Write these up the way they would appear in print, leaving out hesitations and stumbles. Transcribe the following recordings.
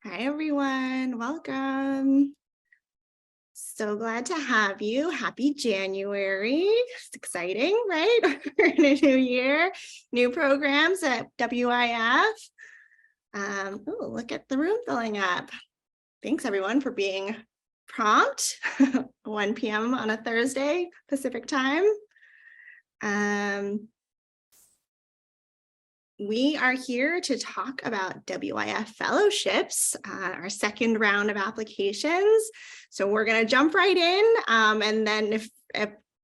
Hi, everyone. Welcome. So glad to have you. Happy January. It's exciting, right? We're in a new year, new programs at WIF. Oh, look at the room filling up. Thanks, everyone, for being prompt. 1 p.m. on a Thursday, Pacific time. We are here to talk about WIF fellowships, our second round of applications. So we're going to jump right in. And then if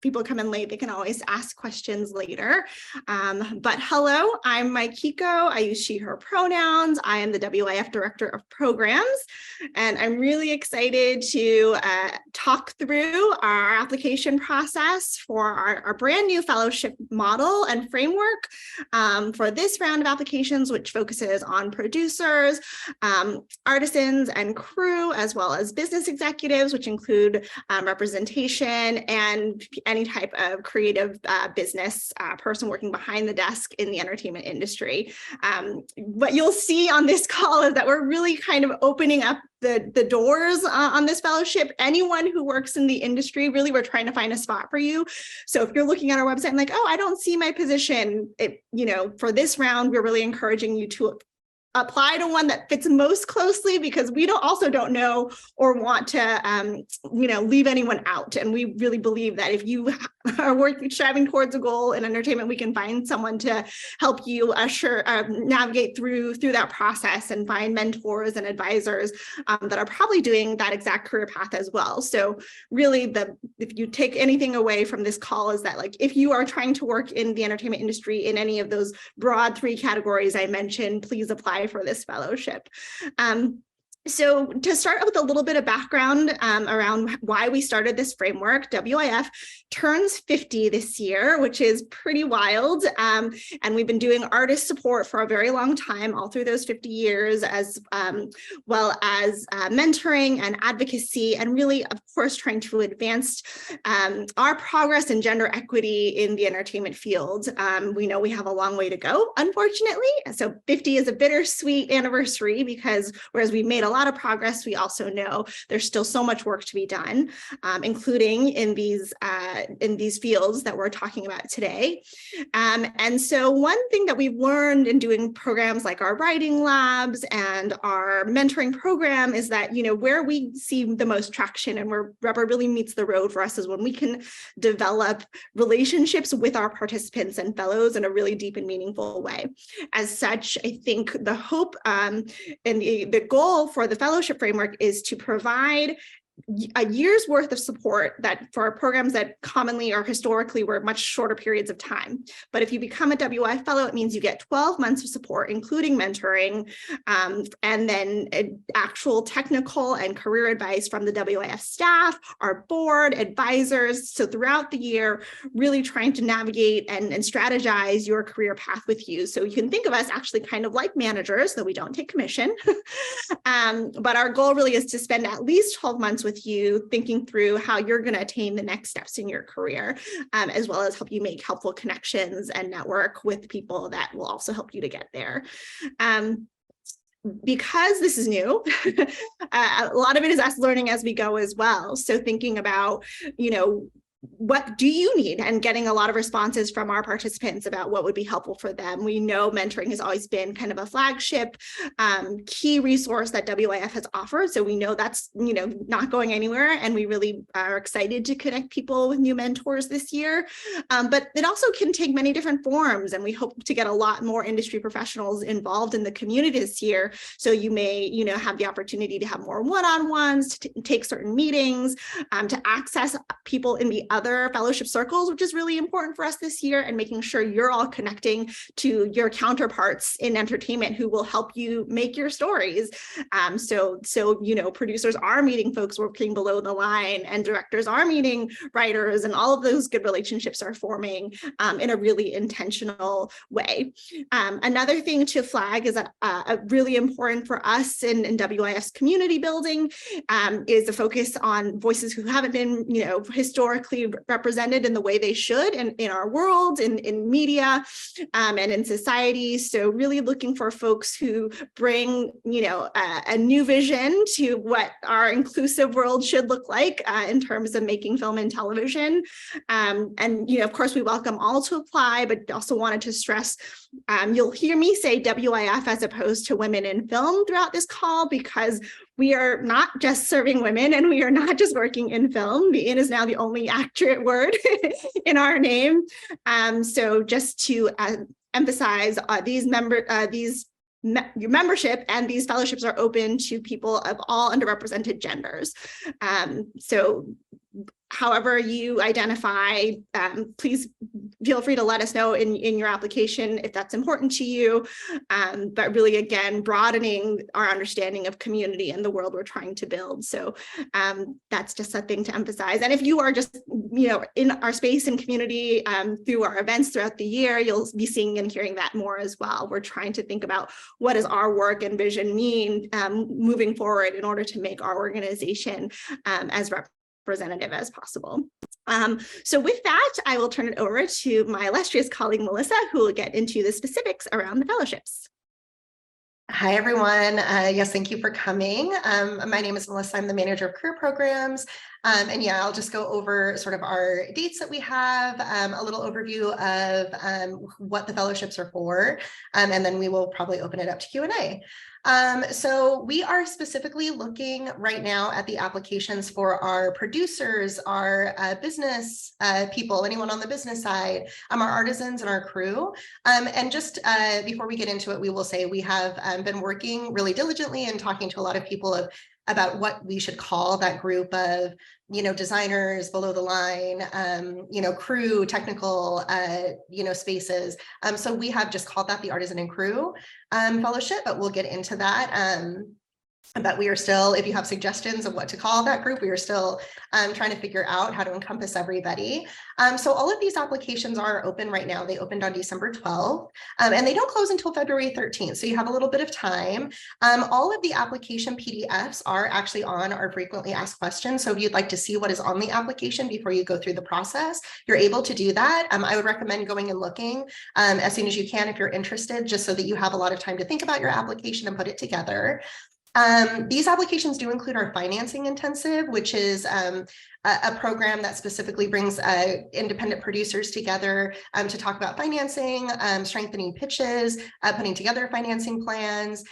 people come in late, they can always ask questions later. But hello, I'm Maikiko. I use she, her pronouns. I am the WIF Director of Programs. And I'm really excited to talk through our application process for our brand new fellowship model and framework for this round of applications, which focuses on producers, artisans and crew, as well as business executives, which include representation and any type of creative business person working behind the desk in the entertainment industry. What you'll see on this call is that we're really kind of opening up the doors on this fellowship. Anyone who works in the industry, really, we're trying to find a spot for you. So if you're looking at our website and like, oh, I don't see my position, for this round, we're really encouraging you to apply to one that fits most closely, because we also don't know or want to, leave anyone out. And we really believe that if you are striving towards a goal in entertainment, we can find someone to help you navigate through that process and find mentors and advisors that are probably doing that exact career path as well. So really, if you take anything away from this call, is that like, if you are trying to work in the entertainment industry in any of those broad 3 categories I mentioned, please apply for this fellowship. So to start with a little bit of background around why we started this framework, WIF turns 50 this year, which is pretty wild. And we've been doing artist support for a very long time, all through those 50 years, as well as mentoring and advocacy, and really, of course, trying to advance our progress in gender equity in the entertainment field. We know we have a long way to go, unfortunately. So 50 is a bittersweet anniversary, because whereas we made a lot of progress, we also know there's still so much work to be done, including in these fields that we're talking about today. And so one thing that we've learned in doing programs like our writing labs and our mentoring program is that, where we see the most traction and where rubber really meets the road for us is when we can develop relationships with our participants and fellows in a really deep and meaningful way. As such, I think the hope and the goal for the fellowship framework is to provide a year's worth of support that for programs that commonly or historically were much shorter periods of time. But if you become a WI fellow, it means you get 12 months of support, including mentoring, and then actual technical and career advice from the WIF staff, our board, advisors. So throughout the year, really trying to navigate and strategize your career path with you. So you can think of us actually kind of like managers, though we don't take commission. But our goal really is to spend at least 12 months with you, thinking through how you're going to attain the next steps in your career, as well as help you make helpful connections and network with people that will also help you to get there. Because this is new, a lot of it is us learning as we go as well. So thinking about, what do you need, and getting a lot of responses from our participants about what would be helpful for them. We know mentoring has always been kind of a flagship key resource that WIF has offered. So we know that's, not going anywhere. And we really are excited to connect people with new mentors this year. But it also can take many different forms. And we hope to get a lot more industry professionals involved in the community this year. So you may, have the opportunity to have more one-on-ones, to take certain meetings, to access people in the other fellowship circles, which is really important for us this year, and making sure you're all connecting to your counterparts in entertainment who will help you make your stories. So producers are meeting folks working below the line, and directors are meeting writers, and all of those good relationships are forming in a really intentional way. Another thing to flag is really important for us in WIS community building is the focus on voices who haven't been, historically adequately represented in the way they should in our world, in media, and in society. So really looking for folks who bring, a new vision to what our inclusive world should look like in terms of making film and television. And, of course, we welcome all to apply, but also wanted to stress, you'll hear me say WIF as opposed to women in film throughout this call, because we are not just serving women and we are not just working in film. The "in" is now the only accurate word in our name. So just to emphasize, your membership and these fellowships are open to people of all underrepresented genders. So however you identify, please feel free to let us know in your application if that's important to you. But really, again, broadening our understanding of community and the world we're trying to build. So that's just a thing to emphasize. And if you are just, in our space and community through our events throughout the year, you'll be seeing and hearing that more as well. We're trying to think about what does our work and vision mean moving forward in order to make our organization as representative as possible. So with that, I will turn it over to my illustrious colleague, Melissa, who will get into the specifics around the fellowships. Hi, everyone. Yes, thank you for coming. My name is Melissa. I'm the manager of career programs. And yeah, I'll just go over sort of our dates that we have, a little overview of what the fellowships are for, and then we will probably open it up to Q&A. So we are specifically looking right now at the applications for our producers, our business people, anyone on the business side, our artisans and our crew. And just before we get into it, we will say we have been working really diligently and talking to a lot of people about what we should call that group of, designers, below the line, crew, technical, spaces. So we have just called that the Artisan and Crew Fellowship, but we'll get into that. But we are still, if you have suggestions of what to call that group, we are still trying to figure out how to encompass everybody. So all of these applications are open right now. They opened on December 12th, and they don't close until February 13th. So you have a little bit of time. All of the application PDFs are actually on our frequently asked questions. So if you'd like to see what is on the application before you go through the process, you're able to do that. I would recommend going and looking as soon as you can if you're interested, just so that you have a lot of time to think about your application and put it together. These applications do include our financing intensive, which is a program that specifically brings independent producers together to talk about financing, strengthening pitches, putting together financing plans,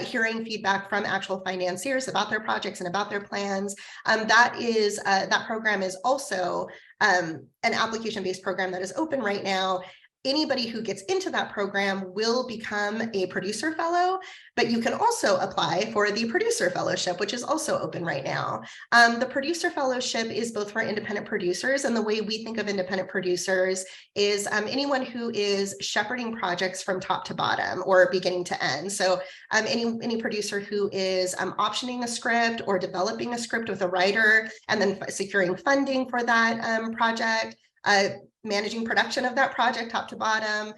hearing feedback from actual financiers about their projects and about their plans. That program is also an application-based program that is open right now. Anybody who gets into that program will become a producer fellow, but you can also apply for the producer fellowship, which is also open right now. The producer fellowship is both for independent producers, and the way we think of independent producers is anyone who is shepherding projects from top to bottom or beginning to end. So any producer who is optioning a script or developing a script with a writer and then securing funding for that project, managing production of that project top to bottom,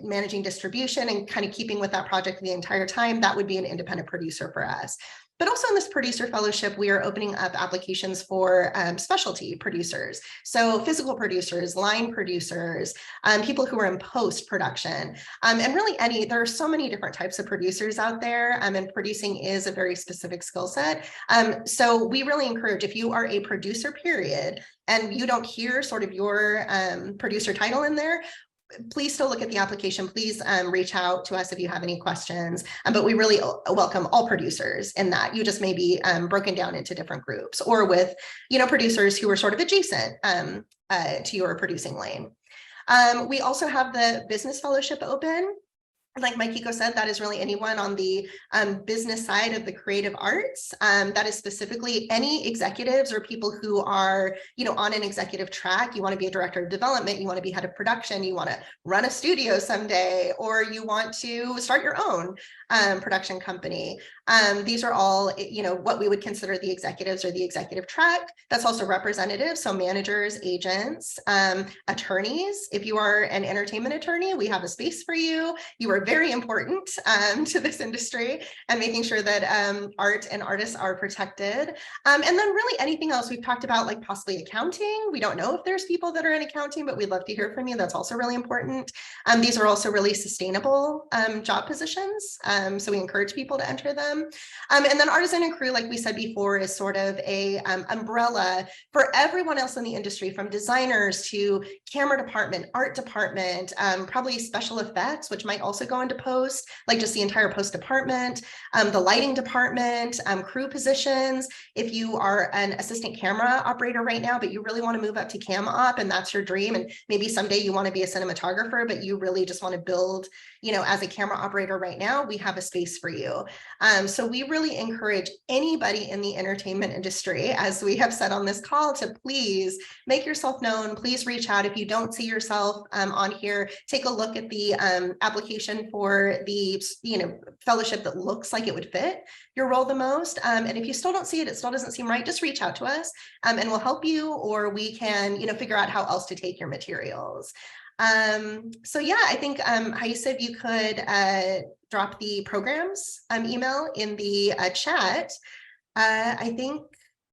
managing distribution and kind of keeping with that project the entire time, that would be an independent producer for us. But also in this producer fellowship, we are opening up applications for specialty producers. So physical producers, line producers, people who are in post-production, and really there are so many different types of producers out there, and producing is a very specific skill set. So we really encourage, if you are a producer, period, and you don't hear sort of your producer title in there, please still look at the application. Please reach out to us if you have any questions. But we really welcome all producers in that. You just may be broken down into different groups or with, producers who are sort of adjacent to your producing lane. We also have the business fellowship open. Like Mikiko said, that is really anyone on the business side of the creative arts. That is specifically any executives or people who are, on an executive track. You want to be a director of development, you want to be head of production, you want to run a studio someday, or you want to start your own production company. These are all, what we would consider the executives or the executive track. That's also representatives, so managers, agents, attorneys. If you are an entertainment attorney, we have a space for you. You are are very important to this industry, and making sure that art and artists are protected. And then really anything else we've talked about, like possibly accounting. We don't know if there's people that are in accounting, but we'd love to hear from you. That's also really important. These are also really sustainable job positions. So we encourage people to enter them. And then artisan and crew, like we said before, is sort of a umbrella for everyone else in the industry, from designers to camera department, art department, probably special effects, which might also go into post, like just the entire post department, the lighting department, crew positions. If you are an assistant camera operator right now, but you really want to move up to cam op and that's your dream, and maybe someday you want to be a cinematographer, but you really just want to build, as a camera operator right now, we have a space for you. So we really encourage anybody in the entertainment industry, as we have said on this call, to please make yourself known. Please reach out. If you don't see yourself on here, take a look at the application for the fellowship that looks like it would fit your role the most. And if you still don't see it, it still doesn't seem right, just reach out to us and we'll help you, or we can figure out how else to take your materials. So yeah, I think Haisa, if you could drop the programs email in the chat, I think,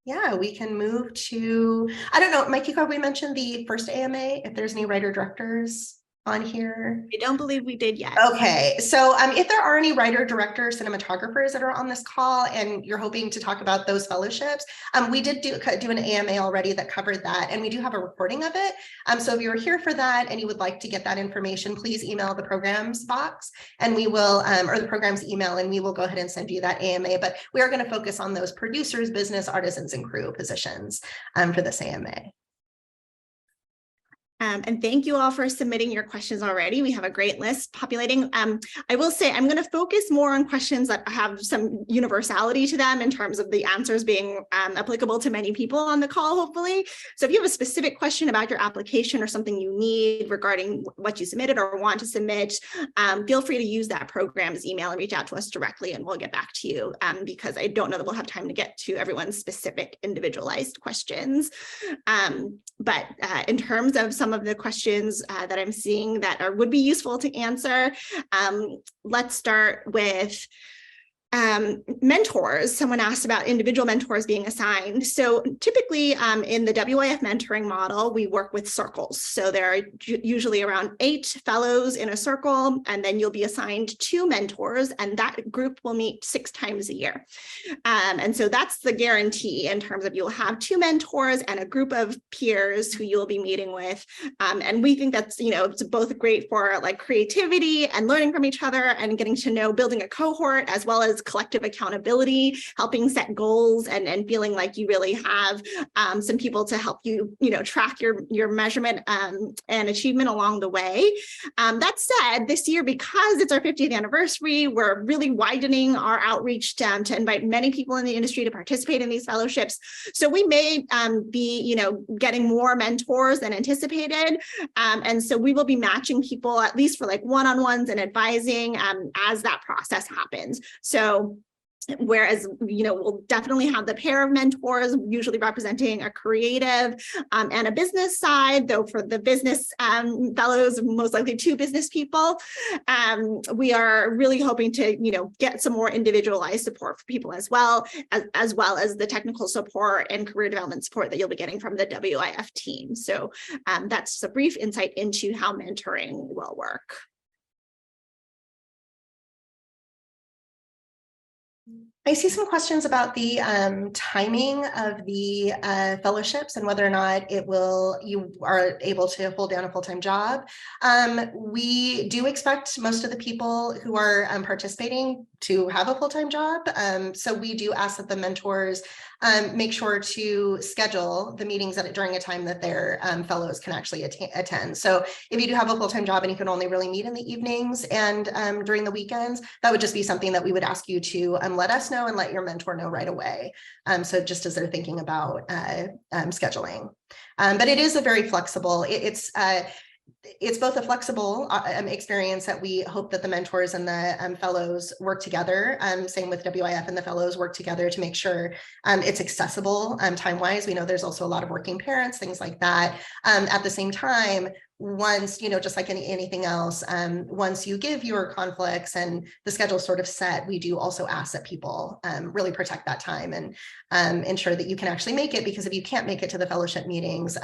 yeah, we can move to, I don't know, Mikey, we mentioned the first AMA, if there's any writer directors on here. I don't believe we did yet. Okay, so if there are any writer, director, cinematographers that are on this call and you're hoping to talk about those fellowships, we did do an AMA already that covered that, and we do have a recording of it. So if you were here for that and you would like to get that information, please email the programs box and we will, or the programs email, and we will go ahead and send you that AMA. But we are going to focus on those producers, business, artisans, and crew positions for this AMA. And thank you all for submitting your questions already. We have a great list populating. I will say I'm going to focus more on questions that have some universality to them in terms of the answers being applicable to many people on the call, hopefully. So if you have a specific question about your application or something you need regarding what you submitted or want to submit, feel free to use that program's email and reach out to us directly and we'll get back to you, because I don't know that we'll have time to get to everyone's specific individualized questions. But in terms of some of the questions that I'm seeing that would be useful to answer, let's start with mentors. Someone asked about individual mentors being assigned. So typically in the WIF mentoring model, we work with circles. So there are usually around 8 fellows in a circle, and then you'll be assigned 2 mentors, and that group will meet 6 times a year. And so that's the guarantee in terms of you'll have 2 mentors and a group of peers who you'll be meeting with. And we think that's, it's both great for like creativity and learning from each other and getting to know, building a cohort, as well as collective accountability, helping set goals, and feeling like you really have some people to help you, track your measurement and achievement along the way. That said, this year, because it's our 50th anniversary, we're really widening our outreach to invite many people in the industry to participate in these fellowships. So we may be, getting more mentors than anticipated. And so we will be matching people at least for like one-on-ones and advising as that process happens. So whereas, we'll definitely have the pair of mentors, usually representing a creative and a business side, though for the business fellows, most likely 2 business people. We are really hoping to, get some more individualized support for people as well as the technical support and career development support that you'll be getting from the WIF team. So that's a brief insight into how mentoring will work. I see some questions about the timing of the fellowships and whether or not you are able to hold down a full-time job. We do expect most of the people who are participating to have a full-time job. So we do ask that the mentors make sure to schedule the meetings during a time that their fellows can actually attend. So if you do have a full-time job and you can only really meet in the evenings and during the weekends, that would just be something that we would ask you to let us know and let your mentor know right away. So just as they're thinking about scheduling. But it is a very flexible, it's both a flexible experience that we hope that the mentors and the fellows work together. Same with WIF, and the fellows work together to make sure it's accessible time-wise. We know there's also a lot of working parents, things like that. At the same time, once, just like anything else, once you give your conflicts and the schedule sort of set, we do also ask that people really protect that time and ensure that you can actually make it, because if you can't make it to the fellowship meetings,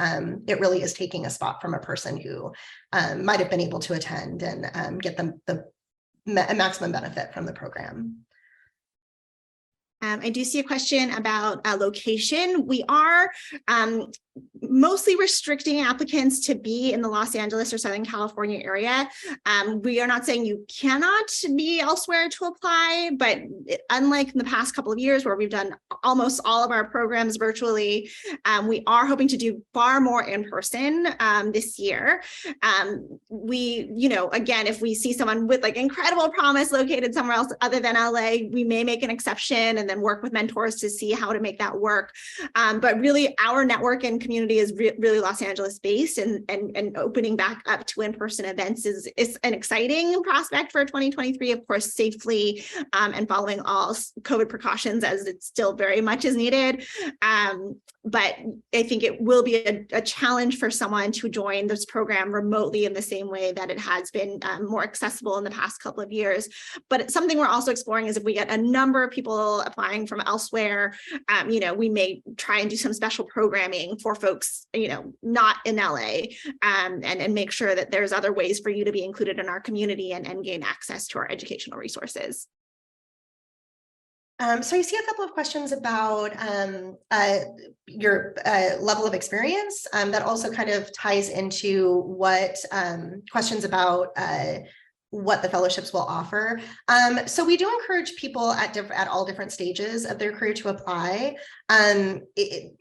it really is taking a spot from a person who might have been able to attend and get them the maximum benefit from the program. I do see a question about location. We are mostly restricting applicants to be in the Los Angeles or Southern California area. We are not saying you cannot be elsewhere to apply, but unlike in the past couple of years where we've done almost all of our programs virtually, we are hoping to do far more in person this year. We, again, if we see someone with like incredible promise located somewhere else other than LA, we may make an exception and then work with mentors to see how to make that work. But really our network and community is really Los Angeles based, and opening back up to in-person events is an exciting prospect for 2023, of course, safely and following all COVID precautions as it still very much is needed. But I think it will be a challenge for someone to join this program remotely in the same way that it has been more accessible in the past couple of years. But it's something we're also exploring is if we get a number of people applying from elsewhere, we may try and do some special programming for folks, not in LA, and make sure that there's other ways for you to be included in our community and gain access to our educational resources. So I see a couple of questions about your level of experience that also kind of ties into what questions about what the fellowships will offer. So we do encourage people at all different stages of their career to apply.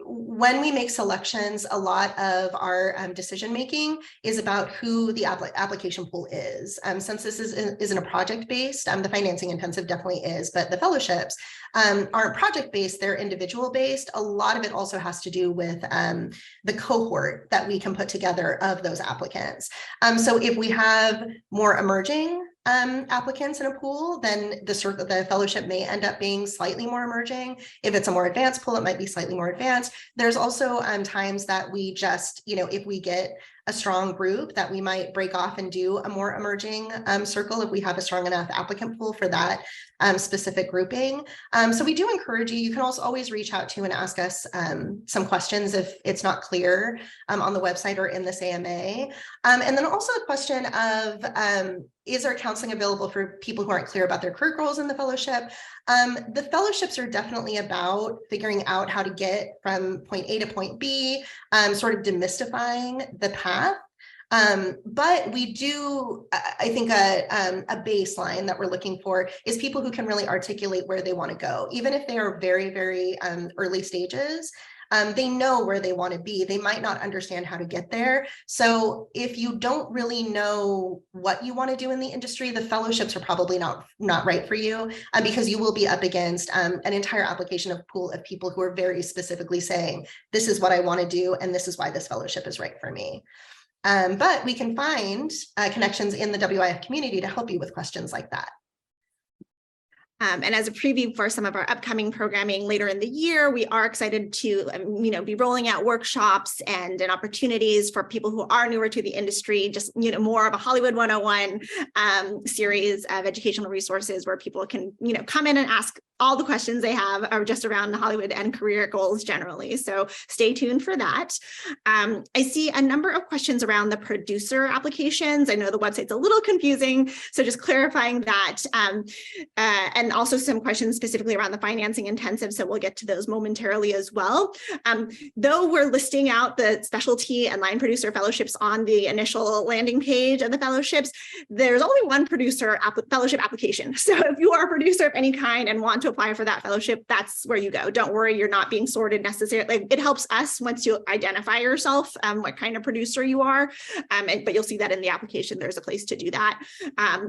When we make selections, a lot of our decision making is about who the application pool is. Since this isn't a project based, the financing intensive definitely is, but the fellowships aren't project based, they're individual based. A lot of it also has to do with the cohort that we can put together of those applicants. So if we have more emerging applicants in a pool, then the fellowship may end up being slightly more emerging. If it's a more advanced pool, it might be slightly more advanced. There's also times that we just, if we get a strong group, that we might break off and do a more emerging circle if we have a strong enough applicant pool for that specific grouping. So we do encourage you. You can also always reach out to and ask us some questions if it's not clear on the website or in this AMA. And then also a question of, is there counseling available for people who aren't clear about their career goals in the fellowship? The fellowships are definitely about figuring out how to get from point A to point B, sort of demystifying the path. But we do, I think a baseline that we're looking for is people who can really articulate where they want to go, even if they are very, very early stages. They know where they want to be. They might not understand how to get there. So if you don't really know what you want to do in the industry, the fellowships are probably not right for you, because you will be up against an entire application pool of people who are very specifically saying, this is what I want to do, and this is why this fellowship is right for me. But we can find connections in the WIF community to help you with questions like that. And as a preview for some of our upcoming programming later in the year, we are excited to, be rolling out workshops and opportunities for people who are newer to the industry, just, more of a Hollywood 101 series of educational resources where people can, come in and ask all the questions they have are just around Hollywood and career goals generally. So stay tuned for that. I see a number of questions around the producer applications. I know the website's a little confusing, so just clarifying that. And also some questions specifically around the financing intensive. So we'll get to those momentarily as well. Though we're listing out the specialty and line producer fellowships on the initial landing page of the fellowships, there's only one producer fellowship application. So if you are a producer of any kind and want to apply for that fellowship, that's where you go. Don't worry, you're not being sorted necessarily. It helps us once you identify yourself, what kind of producer you are, but you'll see that in the application, there's a place to do that.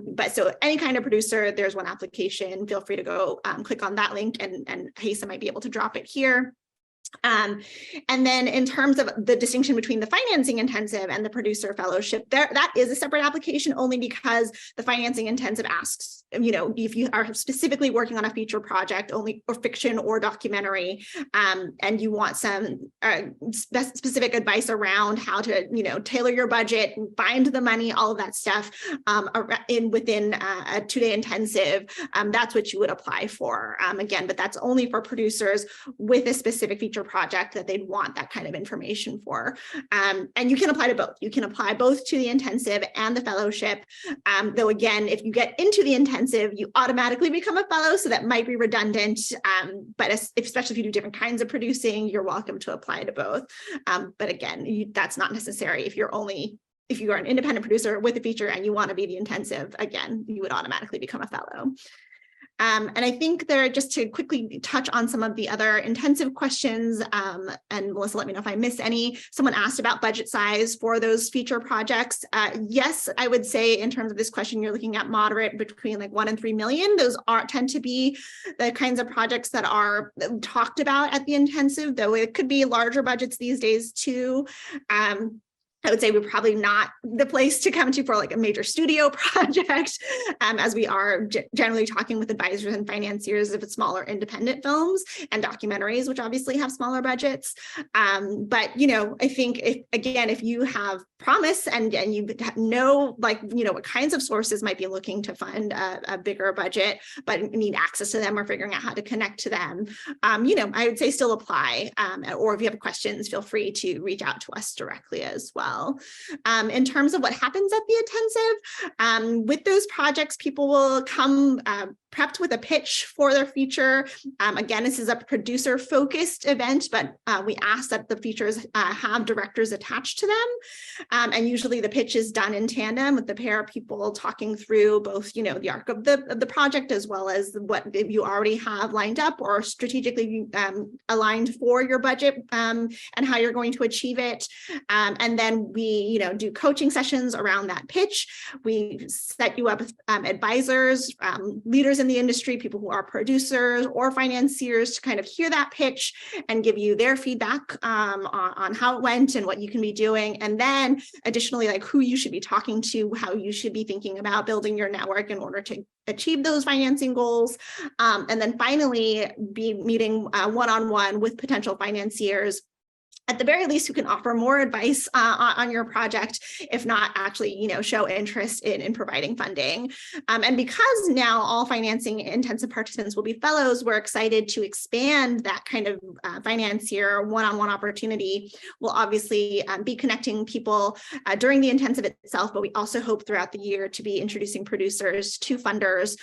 But so any kind of producer, there's one application. Feel free to go click on that link, and Haisa might be able to drop it here. And then in terms of the distinction between the financing intensive and the producer fellowship, that is a separate application only because the financing intensive asks, if you are specifically working on a feature project only or fiction or documentary, and you want some specific advice around how to, tailor your budget, find the money, all of that stuff within a 2-day intensive, that's what you would apply for. Again, but that's only for producers with a specific feature project that they'd want that kind of information for. And you can apply to both. You can apply both to the intensive and the fellowship. Though again, if you get into the intensive, you automatically become a fellow, so that might be redundant. But especially if you do different kinds of producing, you're welcome to apply to both. But again, that's not necessary if you are an independent producer with a feature and you want to be the intensive, again, you would automatically become a fellow. And I think just to quickly touch on some of the other intensive questions, and Melissa, let me know if I miss any. Someone asked about budget size for those feature projects. Yes, I would say in terms of this question, you're looking at moderate between like 1 and 3 million. Those tend to be the kinds of projects that are talked about at the intensive, though it could be larger budgets these days too. I would say we're probably not the place to come to for like a major studio project, as we are generally talking with advisors and financiers if it's smaller independent films and documentaries, which obviously have smaller budgets. But, I think if you have promise and you know, what kinds of sources might be looking to fund a bigger budget, but need access to them or figuring out how to connect to them, I would say still apply. Or if you have questions, feel free to reach out to us directly as well. In terms of what happens at the intensive, with those projects, people will come prepped with a pitch for their feature. Again, this is a producer-focused event, but we ask that the features have directors attached to them. And usually the pitch is done in tandem with the pair of people talking through both, the arc of the project, as well as what you already have lined up or strategically aligned for your budget, and how you're going to achieve it. And then we, do coaching sessions around that pitch. We set you up with advisors, leaders in the industry, people who are producers or financiers, to kind of hear that pitch and give you their feedback on how it went and what you can be doing. And then additionally, like who you should be talking to, how you should be thinking about building your network in order to achieve those financing goals. And then finally, be meeting one-on-one with potential financiers, at the very least, who can offer more advice on your project, if not actually, show interest in providing funding. And because now all financing intensive participants will be fellows, we're excited to expand that kind of financier one-on-one opportunity. We'll obviously be connecting people during the intensive itself, but we also hope throughout the year to be introducing producers to funders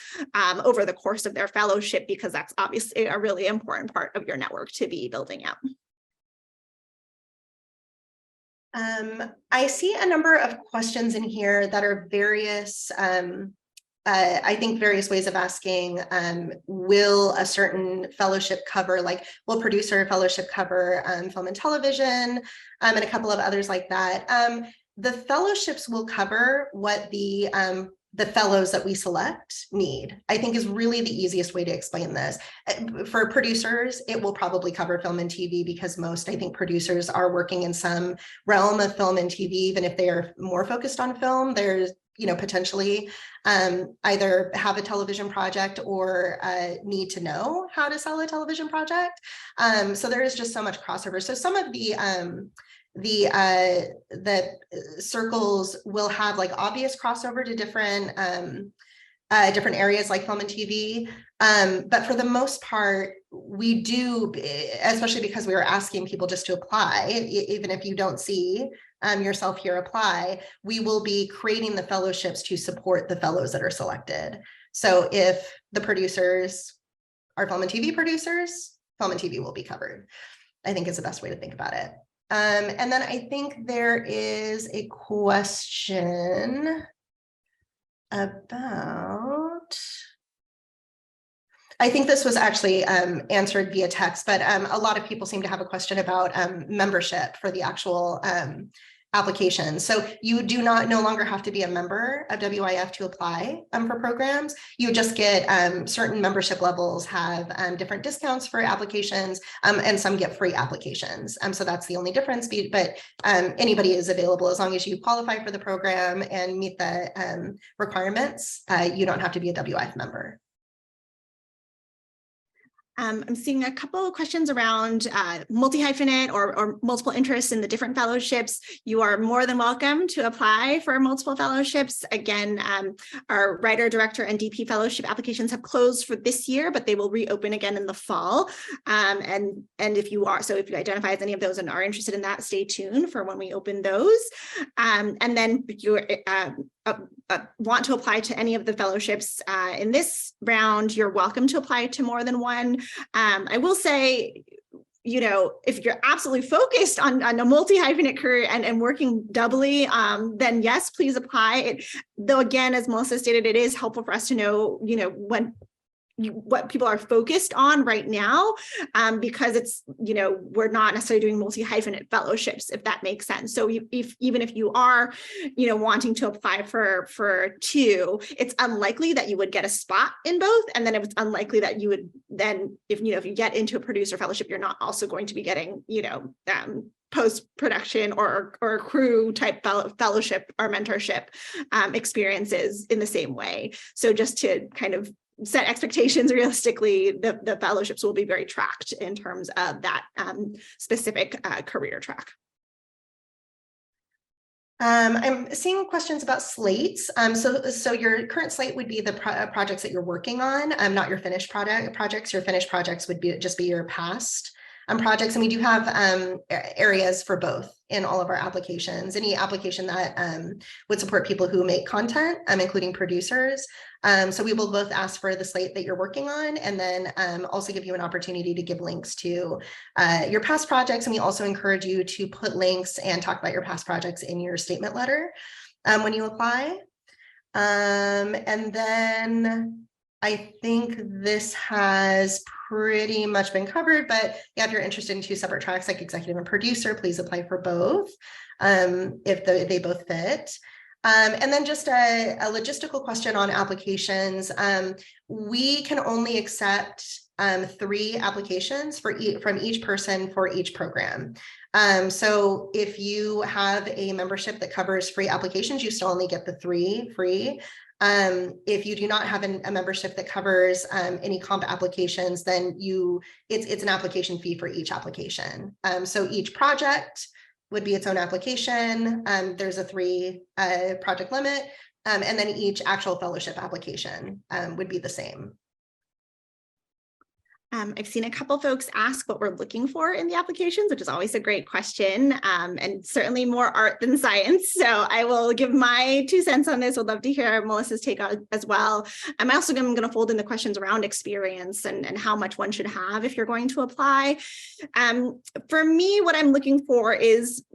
over the course of their fellowship, because that's obviously a really important part of your network to be building out. I see a number of questions in here that are various, I think various ways of asking, will a certain fellowship cover, like will producer fellowship cover film and television, and a couple of others like that. The fellowships will cover what the fellows that we select need, I think is really the easiest way to explain this. For producers, it will probably cover film and TV, because most, I think, producers are working in some realm of film and TV, even if they are more focused on film. There's, potentially either have a television project or need to know how to sell a television project. So there is just so much crossover. So some of the circles will have like obvious crossover to different areas like film and TV. But for the most part, we do, especially because we are asking people just to apply, even if you don't see yourself here apply, we will be creating the fellowships to support the fellows that are selected. So if the producers are film and TV producers, film and TV will be covered, I think is the best way to think about it. And then I think there is a question about, I think this was actually answered via text, but a lot of people seem to have a question about membership for the actual applications. So you do no longer have to be a member of WIF to apply for programs. You just get certain membership levels have different discounts for applications, and some get free applications. So that's the only difference, but anybody is available as long as you qualify for the program and meet the requirements. You don't have to be a WIF member. I'm seeing a couple of questions around multi-hyphenate or multiple interests in the different fellowships. You are more than welcome to apply for multiple fellowships. Again, our writer, director, and DP fellowship applications have closed for this year, but they will reopen again in the fall. And if you identify as any of those and are interested in that, stay tuned for when we open those. And then you want to apply to any of the fellowships in this round, you're welcome to apply to more than one. I will say, if you're absolutely focused on a multi-hyphenate career and working doubly, then yes, please apply. Though again, as Melissa stated, it is helpful for us to know, what people are focused on right now, because it's, we're not necessarily doing multi-hyphenate fellowships, if that makes sense. So even if you are, wanting to apply for two, it's unlikely that you would get a spot in both. And then it's unlikely that you would then, if you get into a producer fellowship, you're not also going to be getting, post-production or crew type fellowship or mentorship experiences in the same way. So just to kind of set expectations realistically, the fellowships will be very tracked in terms of that specific career track. I'm seeing questions about slates. So your current slate would be the projects that you're working on, not your finished projects. Your finished projects would just be your past projects. And we do have areas for both in all of our applications. Any application that would support people who make content, including producers. So we will both ask for the slate that you're working on, and then also give you an opportunity to give links to your past projects. And we also encourage you to put links and talk about your past projects in your statement letter when you apply. And then I think this has pretty much been covered, but yeah, if you're interested in two separate tracks like executive and producer, please apply for both if they both fit. And then just a logistical question on applications. We can only accept 3 applications from each person for each program. So if you have a membership that covers free applications, you still only get the 3 free. If you do not have a membership that covers any comp applications, then it's an application fee for each application. So each project would be its own application. There's a 3 project limit, and then each actual fellowship application would be the same. I've seen a couple folks ask what we're looking for in the applications, which is always a great question, and certainly more art than science. So I will give my 2 cents on this. Would love to hear Melissa's take on as well. I'm also going to fold in the questions around experience and how much one should have if you're going to apply. For me, what I'm looking for is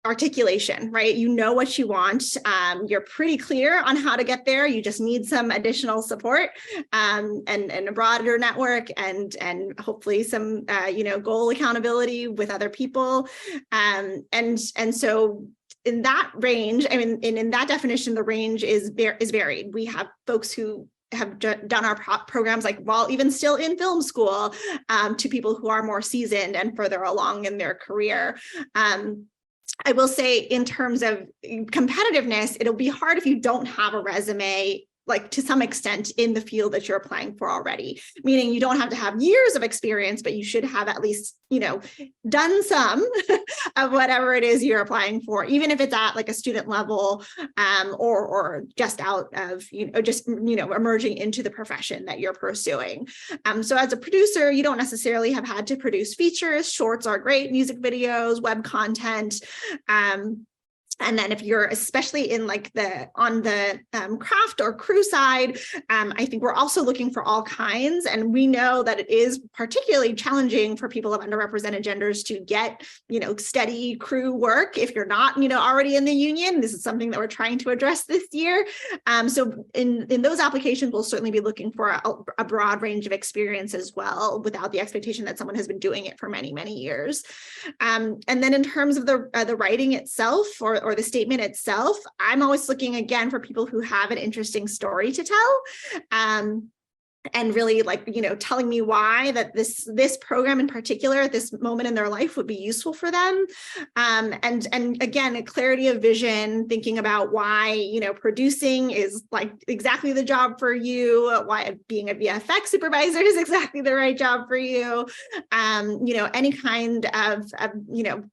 articulation, right? You know what you want. You're pretty clear on how to get there. You just need some additional support and a broader network and hopefully some goal accountability with other people. And so in that range, I mean, in that definition, the range is varied. We have folks who have done our programs like while even still in film school, to people who are more seasoned and further along in their career. I will say in terms of competitiveness, it'll be hard if you don't have a resume, like to some extent in the field that you're applying for already, meaning you don't have to have years of experience, but you should have at least, done some of whatever it is you're applying for, even if it's at like a student level, or just out of, emerging into the profession that you're pursuing. So as a producer, you don't necessarily have had to produce features. Shorts are great, music videos, web content. And then if you're especially in like on the craft or crew side, I think we're also looking for all kinds. And we know that it is particularly challenging for people of underrepresented genders to get, steady crew work if you're not, already in the union. This is something that we're trying to address this year. So in those applications, we'll certainly be looking for a broad range of experience as well, without the expectation that someone has been doing it for many, many years. And then in terms of the writing itself or or the statement itself, I'm always looking again for people who have an interesting story to tell. And really telling me why that this program in particular at this moment in their life would be useful for them. And again, a clarity of vision, thinking about why, producing is like exactly the job for you, why being a VFX supervisor is exactly the right job for you. Any kind of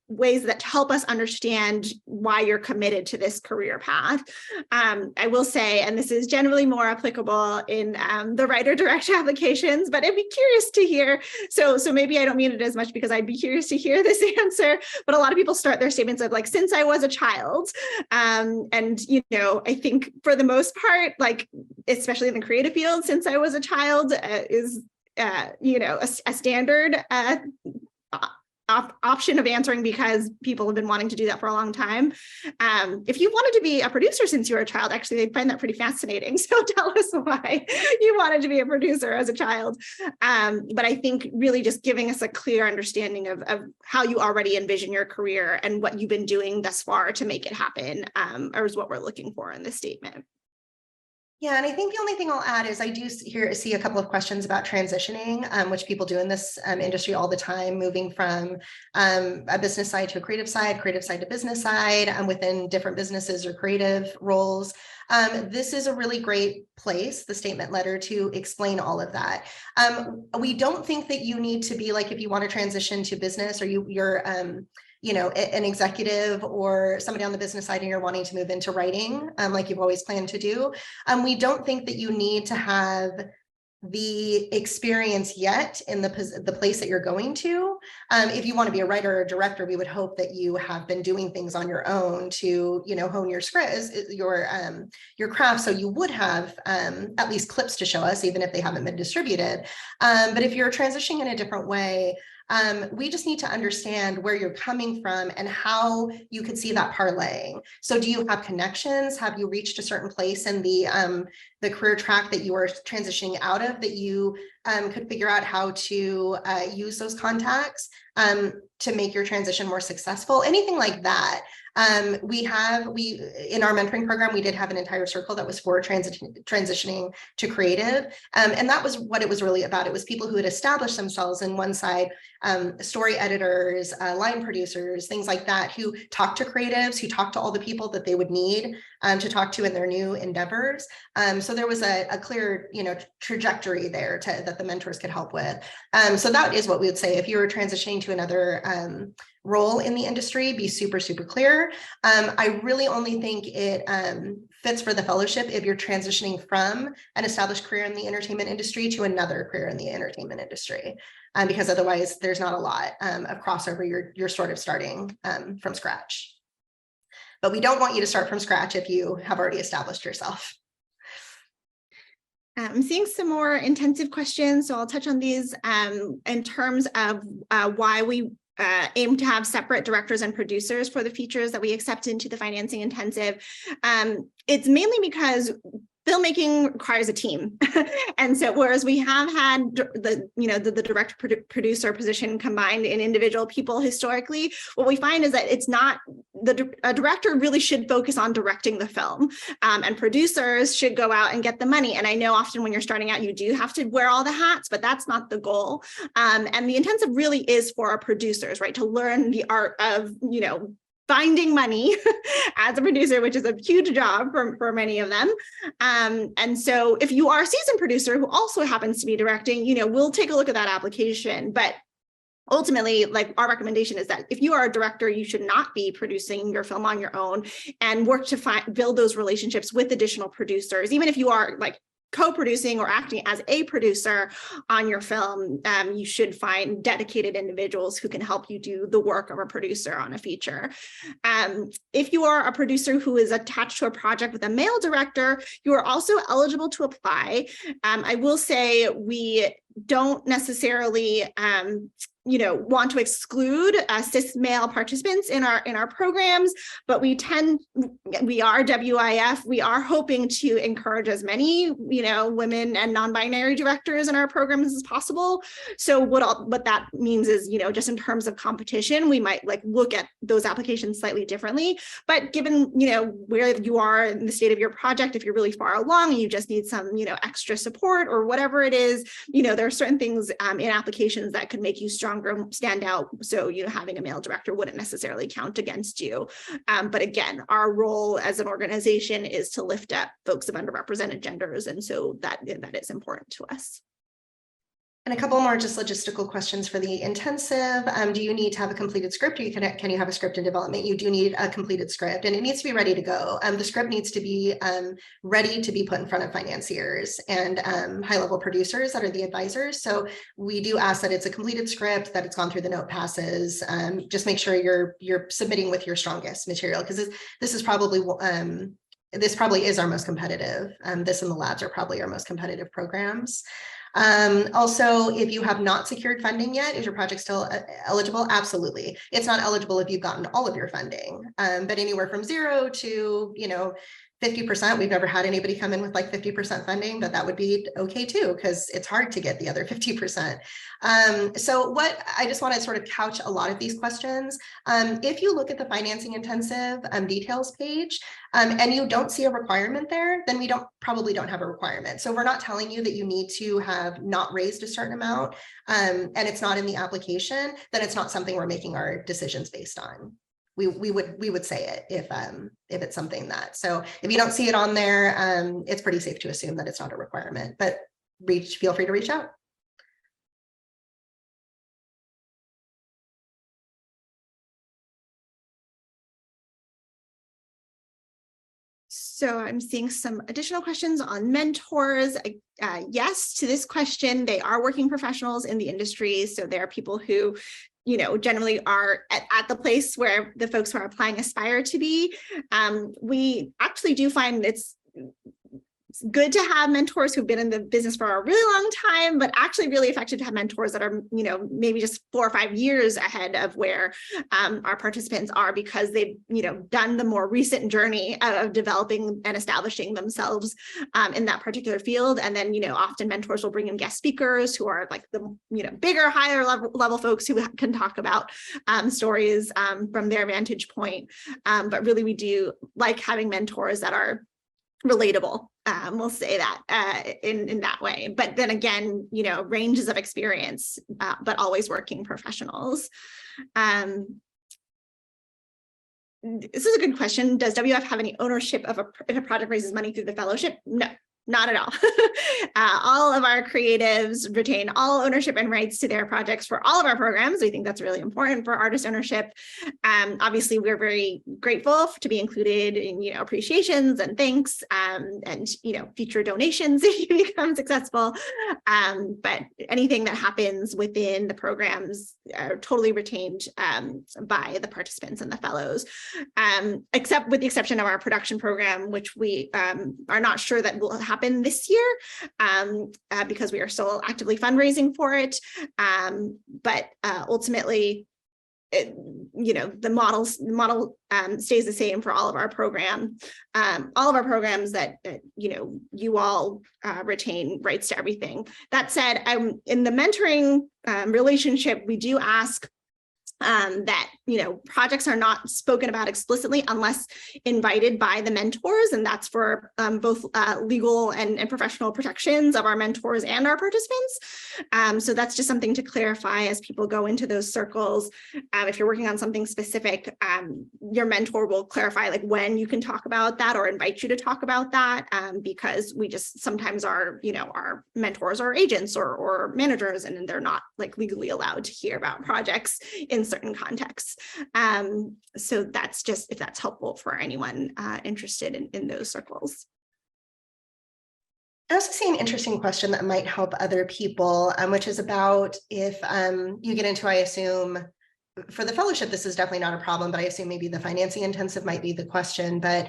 ways that help us understand why you're committed to this career path. I will say, and this is generally more applicable in the writer director applications, but I'd be curious to hear. So maybe I don't mean it as much because I'd be curious to hear this answer, but a lot of people start their statements of like, since I was a child. I think for the most part, like, especially in the creative field, since I was a child is, a standard option of answering because people have been wanting to do that for a long time. If you wanted to be a producer since you were a child, actually, they find that pretty fascinating. So tell us why you wanted to be a producer as a child. But I think really just giving us a clear understanding of how you already envision your career and what you've been doing thus far to make it happen is what we're looking for in this statement. Yeah, and I think the only thing I'll add is I do see a couple of questions about transitioning, which people do in this industry all the time, moving from a business side to a creative side to business side, within different businesses or creative roles. This is a really great place, the statement letter, to explain all of that. We don't think that you need to be like, if you want to transition to business or you're an executive or somebody on the business side and you're wanting to move into writing, like you've always planned to do. We don't think that you need to have the experience yet in the place that you're going to. If you want to be a writer or a director, we would hope that you have been doing things on your own to, hone your script, your craft. So you would have at least clips to show us, even if they haven't been distributed. But if you're transitioning in a different way, we just need to understand where you're coming from and how you could see that parlaying. So do you have connections? Have you reached a certain place in the career track that you are transitioning out of that you could figure out how to use those contacts to make your transition more successful? Anything like that. We in our mentoring program, we did have an entire circle that was for transitioning to creative. And that was what it was really about. It was people who had established themselves in one side, story editors, line producers, things like that, who talked to creatives, who talked to all the people that they would need to talk to in their new endeavors. So there was a clear, trajectory there that the mentors could help with. So that is what we would say. If you were transitioning to another role in the industry, be super, super clear. I really only think it fits for the fellowship if you're transitioning from an established career in the entertainment industry to another career in the entertainment industry, because otherwise there's not a lot of crossover. You're sort of starting from scratch. But we don't want you to start from scratch if you have already established yourself. I'm seeing some more intensive questions, so I'll touch on these in terms of why we aim to have separate directors and producers for the features that we accept into the financing intensive. It's mainly because filmmaking requires a team. And so whereas we have had the direct producer position combined in individual people historically, what we find is that it's not, a director really should focus on directing the film, and producers should go out and get the money. And I know often when you're starting out, you do have to wear all the hats, but that's not the goal. And the intensive really is for our producers, right? To learn the art of, finding money as a producer, which is a huge job for many of them. And so if you are a seasoned producer who also happens to be directing, we'll take a look at that application. But ultimately, like, our recommendation is that if you are a director, you should not be producing your film on your own, and work to build those relationships with additional producers. Even if you are like co-producing or acting as a producer on your film, you should find dedicated individuals who can help you do the work of a producer on a feature. If you are a producer who is attached to a project with a male director, you are also eligible to apply. I will say we don't necessarily want to exclude cis male participants in our programs, but we are WIF. We are hoping to encourage as many women and non-binary directors in our programs as possible. So what that means is just in terms of competition, we might look at those applications slightly differently. But given where you are in the state of your project, if you're really far along and you just need some extra support or whatever it is, there are certain things in applications that could make you stronger, stand out. So having a male director wouldn't necessarily count against you. But again, our role as an organization is to lift up folks of underrepresented genders, and so that is important to us. And a couple more just logistical questions for the intensive. Do you need to have a completed script, or can you have a script in development? You do need a completed script, and it needs to be ready to go. The script needs to be ready to be put in front of financiers and high-level producers that are the advisors. So we do ask that it's a completed script, that it's gone through the note passes. Just make sure you're submitting with your strongest material, because this is probably is our most competitive. This and the labs are probably our most competitive programs. Also, if you have not secured funding yet, is your project still eligible? Absolutely. It's not eligible if you've gotten all of your funding, but anywhere from 0 to 50%. We've never had anybody come in with 50% funding, but that would be okay too, because it's hard to get the other 50%. So what I just want to sort of couch a lot of these questions. If you look at the financing intensive details page and you don't see a requirement there, then we probably don't have a requirement. So we're not telling you that you need to have not raised a certain amount and it's not in the application, then it's not something we're making our decisions based on. We would say it if it's something that, so if you don't see it on there, it's pretty safe to assume that it's not a requirement, but feel free to reach out. So I'm seeing some additional questions on mentors. Yes, to this question, they are working professionals in the industry. So there are people who generally are at the place where the folks who are applying aspire to be. We actually do find it's good to have mentors who've been in the business for a really long time, but actually really effective to have mentors that are, maybe just 4 or 5 years ahead of where our participants are, because they've, done the more recent journey of developing and establishing themselves in that particular field. And then, often mentors will bring in guest speakers who are the, bigger, higher level folks who can talk about stories from their vantage point. But really, we do like having mentors that are relatable. We'll say that in that way. But then again, ranges of experience, but always working professionals. This is a good question. Does WF have any ownership of if a project raises money through the fellowship? No. Not at all. All of our creatives retain all ownership and rights to their projects for all of our programs. We think that's really important for artist ownership. Obviously, we're very grateful to be included in appreciations and thanks and future donations if you become successful. But anything that happens within the programs are totally retained by the participants and the fellows, except with the exception of our production program, which we are not sure that will happen this year because we are still actively fundraising for it. But ultimately, the model stays the same for all of our programs. All of our programs that you all retain rights to everything. That said, in the mentoring relationship, we do ask that projects are not spoken about explicitly unless invited by the mentors, and that's for both legal and professional protections of our mentors and our participants. So that's just something to clarify as people go into those circles. If you're working on something specific, your mentor will clarify when you can talk about that or invite you to talk about that, because we just sometimes are, our mentors are agents or managers, and they're not legally allowed to hear about projects in certain contexts. So that's just, if that's helpful for anyone interested in those circles. I also see an interesting question that might help other people, which is about if you get into, I assume, for the fellowship, this is definitely not a problem, but I assume maybe the financing intensive might be the question. But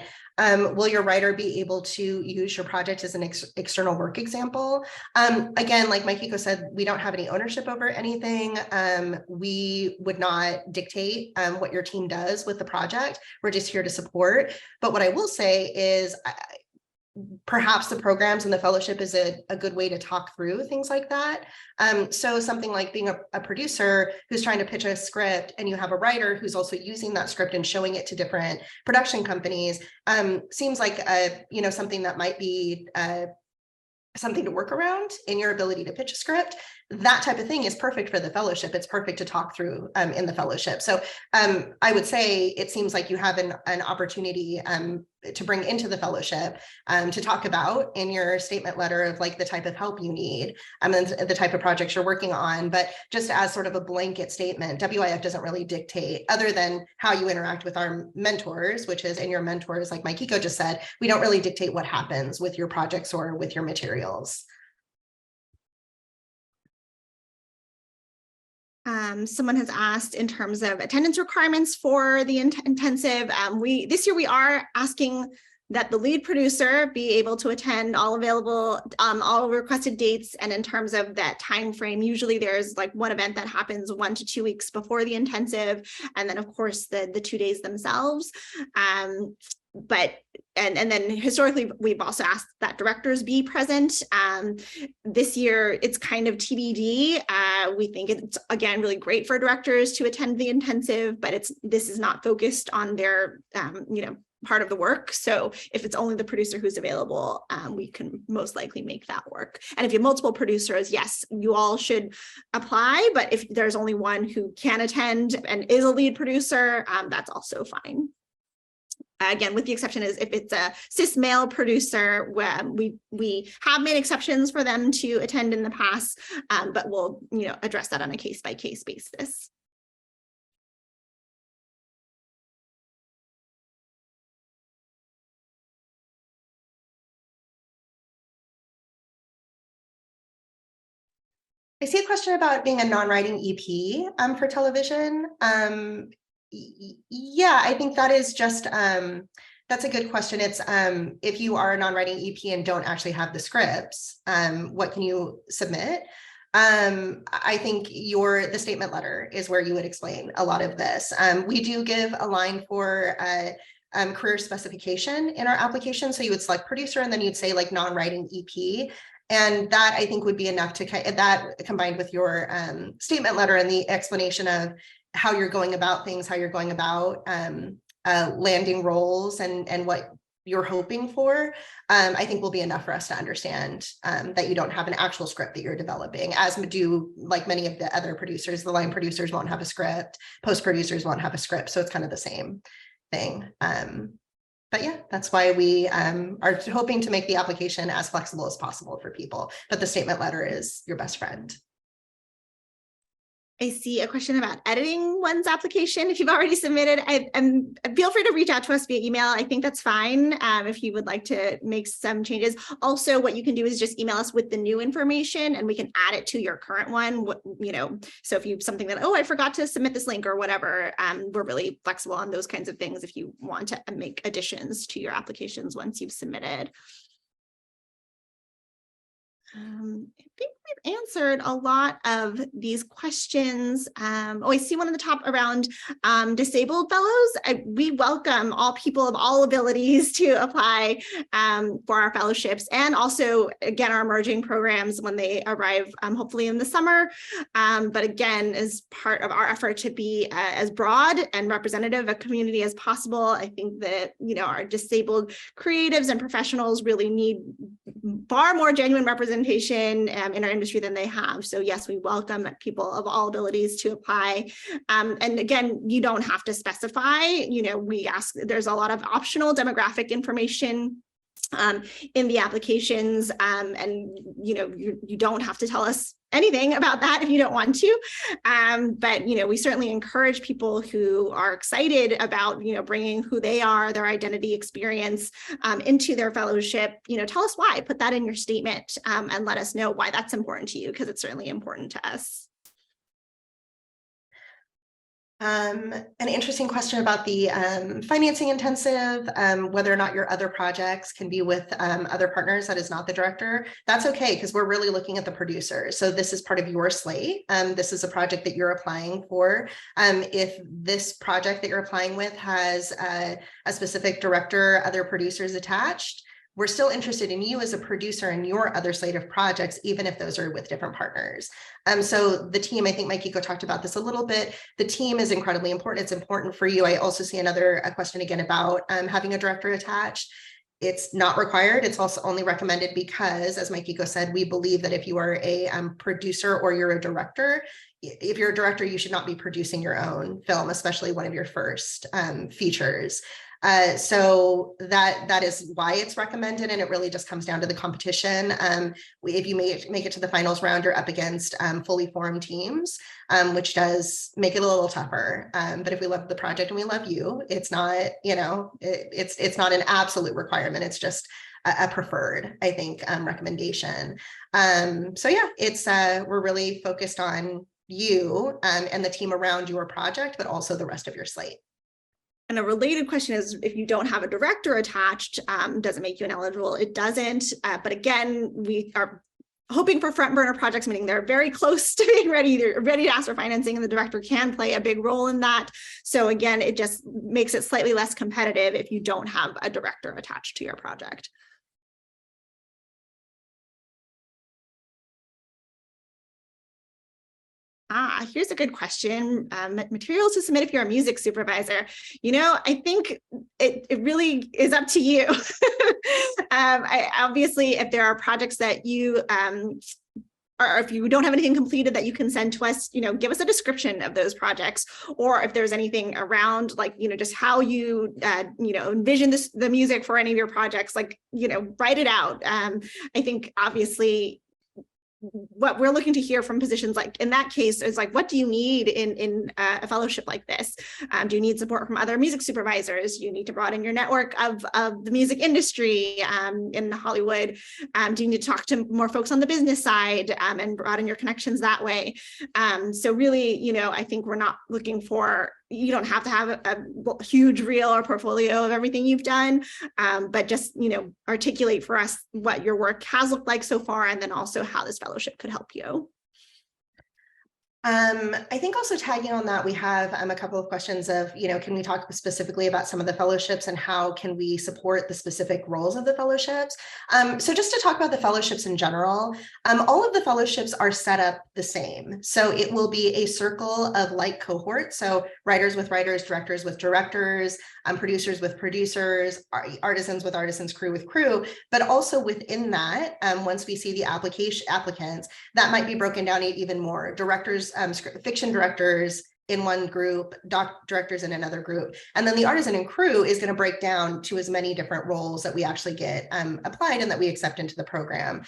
will your writer be able to use your project as an external work example? Again, like Mikiko said, we don't have any ownership over anything. We would not dictate what your team does with the project. We're just here to support. But what I will say is, perhaps the programs and the fellowship is a good way to talk through things like that. So something like being a producer who's trying to pitch a script, and you have a writer who's also using that script and showing it to different production companies, seems like something that might be something to work around in your ability to pitch a script. That type of thing is perfect for the fellowship. It's perfect to talk through in the fellowship. So I would say it seems like you have an opportunity to bring into the fellowship to talk about in your statement letter of like the type of help you need and the type of projects you're working on. But just as sort of a blanket statement, WIF doesn't really dictate, other than how you interact with our mentors, which is, and your mentors, like Mikiko just said, we don't really dictate what happens with your projects or with your materials. Someone has asked in terms of attendance requirements for the intensive. This year we are asking that the lead producer be able to attend all available, all requested dates. And in terms of that time frame, usually there's like one event that happens 1 to 2 weeks before the intensive, and then of course the 2 days themselves. But and then historically we've also asked that directors be present. This year it's kind of TBD. We think it's again really great for directors to attend the intensive, but this is not focused on their part of the work. So if it's only the producer who's available, we can most likely make that work. And if you have multiple producers, yes, you all should apply. But if there's only one who can attend and is a lead producer, that's also fine. Again, with the exception is if it's a cis male producer, we have made exceptions for them to attend in the past, but we'll address that on a case-by-case basis. I see a question about being a non-writing EP for television. Yeah, I think that is just, that's a good question. It's if you are a non-writing EP and don't actually have the scripts, what can you submit? I think the statement letter is where you would explain a lot of this. We do give a line for career specification in our application. So you would select producer and then you'd say like non-writing EP. And that I think would be enough to that combined with your statement letter and the explanation of how you're going about things, how you're going about landing roles and what you're hoping for, I think will be enough for us to understand that you don't have an actual script that you're developing, as do like many of the other producers. The line producers won't have a script, post producers won't have a script. So it's kind of the same thing. But yeah, that's why we are hoping to make the application as flexible as possible for people. But the statement letter is your best friend. I see a question about editing one's application. If you've already submitted, feel free to reach out to us via email. I think that's fine if you would like to make some changes. Also, what you can do is just email us with the new information and we can add it to your current one. So if you have something that, oh, I forgot to submit this link or whatever, we're really flexible on those kinds of things if you want to make additions to your applications once you've submitted. I think we've answered a lot of these questions. I see one at the top around disabled fellows. We welcome all people of all abilities to apply for our fellowships, and also, again, our emerging programs when they arrive, hopefully in the summer. But again, as part of our effort to be as broad and representative a community as possible, I think that our disabled creatives and professionals really need far more genuine representation in our industry than they have. So yes, we welcome people of all abilities to apply. And again, you don't have to specify, we ask, there's a lot of optional demographic information in the applications, and you don't have to tell us anything about that if you don't want to, but we certainly encourage people who are excited about bringing who they are, their identity, experience into their fellowship. Tell us why, put that in your statement, and let us know why that's important to you, because it's certainly important to us. An interesting question about the financing intensive, whether or not your other projects can be with other partners that is not the director. That's okay, because we're really looking at the producer. So this is part of your slate. This is a project that you're applying for. If this project that you're applying with has a specific director, other producers attached, we're still interested in you as a producer in your other slate of projects, even if those are with different partners. So the team, I think Mikiko talked about this a little bit. The team is incredibly important. It's important for you. I also see a question again about having a director attached. It's not required. It's also only recommended because, as Mikiko said, we believe that if you are a producer or you're a director, if you're a director, you should not be producing your own film, especially one of your first features. So that is why it's recommended, and it really just comes down to the competition. If you make it to the finals round, you're up against fully formed teams, which does make it a little tougher. But if we love the project and we love you, it's not, it's not an absolute requirement. It's just a preferred, I think, recommendation. So yeah, it's we're really focused on you and the team around your project, but also the rest of your slate. And a related question is, if you don't have a director attached, does it make you ineligible? It doesn't. But again, we are hoping for front burner projects, meaning they're very close to being ready. They're ready to ask for financing, and the director can play a big role in that. So again, it just makes it slightly less competitive if you don't have a director attached to your project. Here's a good question. Materials to submit if you're a music supervisor. I think it really is up to you. Obviously, if there are projects that you or if you don't have anything completed that you can send to us, give us a description of those projects, or if there's anything around, like, just how you, envision the music for any of your projects, like, write it out. I think obviously what we're looking to hear from positions like in that case is like, what do you need in a fellowship like this? Do you need support from other music supervisors? You need to broaden your network of the music industry in Hollywood. Do you need to talk to more folks on the business side and broaden your connections that way? So really, I think we're not looking for, you don't have to have a huge reel or portfolio of everything you've done, but just, articulate for us what your work has looked like so far, and then also how this fellowship could help you. I think also tagging on that, we have a couple of questions of, can we talk specifically about some of the fellowships and how can we support the specific roles of the fellowships? So just to talk about the fellowships in general, all of the fellowships are set up the same. So it will be a circle of like cohorts. So writers with writers, directors with directors, producers with producers, artisans with artisans, crew with crew. But also within that, once we see the applicants, that might be broken down even more. Directors, fiction directors in one group, directors in another group. And then the artisan and crew is going to break down to as many different roles that we actually get applied and that we accept into the program.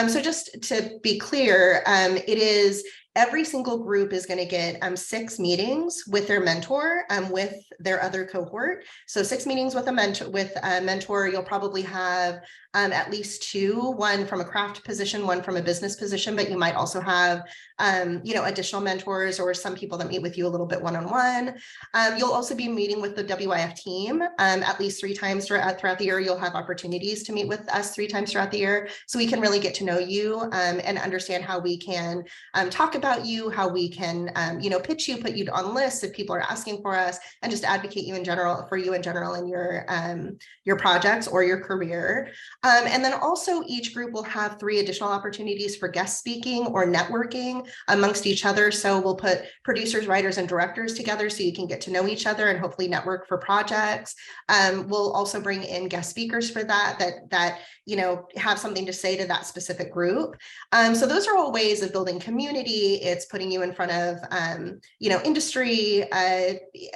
So just to be clear, it is every single group is going to get 6 meetings with their mentor, with their other cohort. So 6 meetings with a mentor. You'll probably have at least 2, one from a craft position, one from a business position, but you might also have, additional mentors or some people that meet with you a little bit one-on-one. You'll also be meeting with the WIF team at least 3 times throughout the year. You'll have opportunities to meet with us 3 times throughout the year, so we can really get to know you and understand how we can talk about you, how we can, pitch you, put you on lists if people are asking for us, and just advocate you in general in your projects or your career. And then also each group will have 3 additional opportunities for guest speaking or networking amongst each other. So we'll put producers, writers, and directors together so you can get to know each other and hopefully network for projects. We'll also bring in guest speakers for that have something to say to that specific group. So those are all ways of building community. It's putting you in front of, industry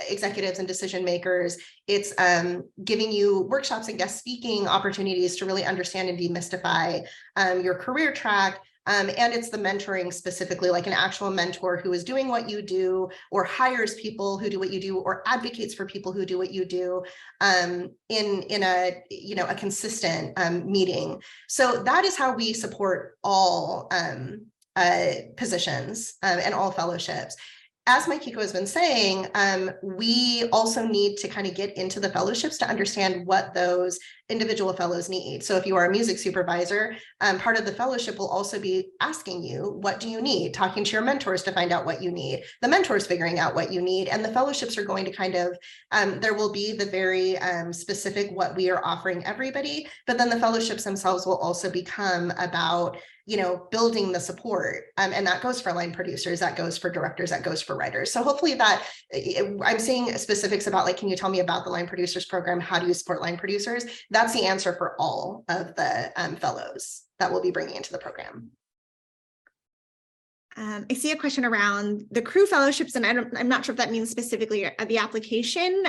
executives and decision makers. It's giving you workshops and guest speaking opportunities to really understand and demystify your career track. And it's the mentoring specifically, like an actual mentor who is doing what you do, or hires people who do what you do, or advocates for people who do what you do in a consistent meeting. So that is how we support all positions and all fellowships. as Mikiko has been saying, we also need to kind of get into the fellowships to understand what those individual fellows need. So if you are a music supervisor, part of the fellowship will also be asking you, what do you need? Talking to your mentors to find out what you need, the mentors figuring out what you need, and the fellowships are going to kind of, there will be the very specific what we are offering everybody, but then the fellowships themselves will also become about, you know, building the support. And that goes for line producers, that goes for directors, that goes for writers. So hopefully that, I'm seeing specifics about, like, can you tell me about the line producers program? How do you support line producers? That's the answer for all of the fellows that we'll be bringing into the program. I see a question around the crew fellowships, and I'm not sure if that means specifically the application.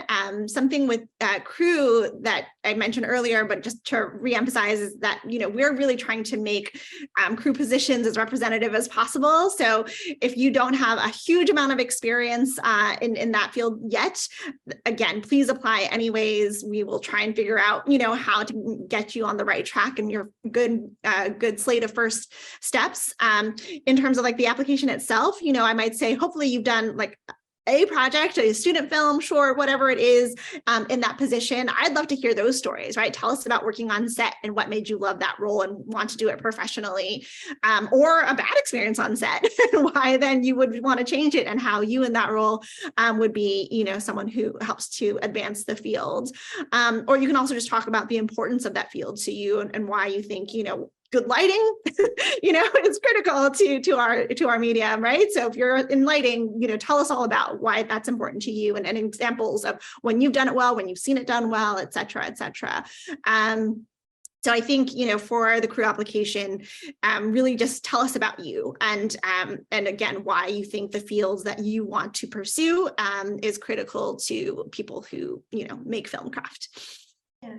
Something with crew that I mentioned earlier, but just to reemphasize is that, you know, we're really trying to make crew positions as representative as possible. So if you don't have a huge amount of experience in that field yet, again, please apply anyways. We will try and figure out, you know, how to get you on the right track and your good slate of first steps. In terms of like the application itself, you know, I might say, hopefully you've done like a project, a student film, short, whatever it is, in that position. I'd love to hear those stories, right? Tell us about working on set and what made you love that role and want to do it professionally, or a bad experience on set, and why then you would want to change it, and how you in that role would be, you know, someone who helps to advance the field. Or you can also just talk about the importance of that field to you, and why you think, you know, good lighting, you know, is critical to our medium, right? So if you're in lighting, you know, tell us all about why that's important to you, and examples of when you've done it well, when you've seen it done well, et cetera, et cetera. So I think, you know, for the crew application, really just tell us about you, and again, why you think the fields that you want to pursue is critical to people who, you know, make film craft. Yeah.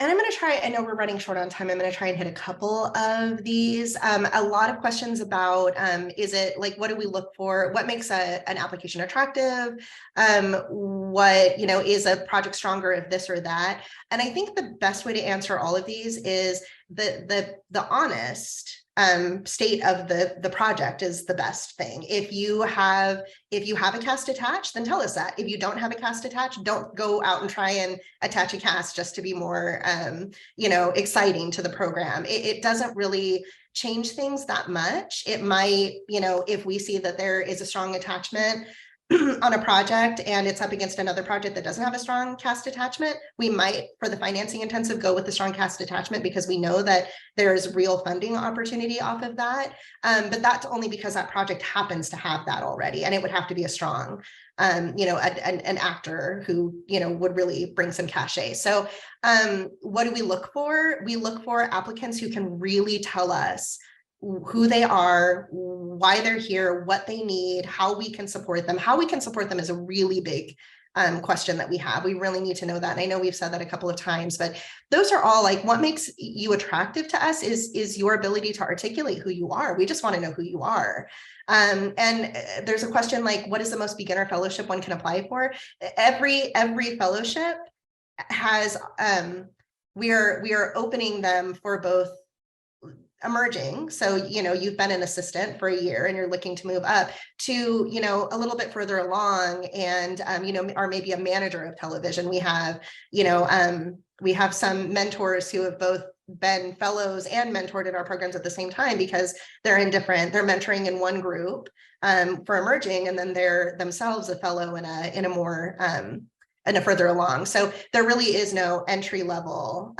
And I'm going to try, I know we're running short on time, I'm going to try and hit a couple of these. A lot of questions about, is it like, what do we look for? What makes an application attractive? What, you know, is a project stronger if this or that? And I think the best way to answer all of these is the honest state of the project is the best thing. If you have a cast attached, then tell us that. If you don't have a cast attached, don't go out and try and attach a cast just to be more, you know, exciting to the program. It doesn't really change things that much. It might, you know, if we see that there is a strong attachment on a project and it's up against another project that doesn't have a strong cast attachment, we might, for the financing intensive, go with the strong cast attachment because we know that there's real funding opportunity off of that. But that's only because that project happens to have that already, and it would have to be a strong, you know, an actor who, you know, would really bring some cachet. So what do we look for? We look for applicants who can really tell us who they are, why they're here, what they need, how we can support them. How we can support them is a really big question that we have. We really need to know that. And I know we've said that a couple of times, but those are all like, what makes you attractive to us is your ability to articulate who you are. We just want to know who you are. And there's a question like, what is the most beginner fellowship one can apply for? Every fellowship has, we are opening them for both emerging. So, you know, you've been an assistant for a year and you're looking to move up to, you know, a little bit further along and, you know, are maybe a manager of television. We have, you know, we have some mentors who have both been fellows and mentored in our programs at the same time because they're mentoring in one group for emerging, and then they're themselves a fellow in a more, and a further along. So there really is no entry level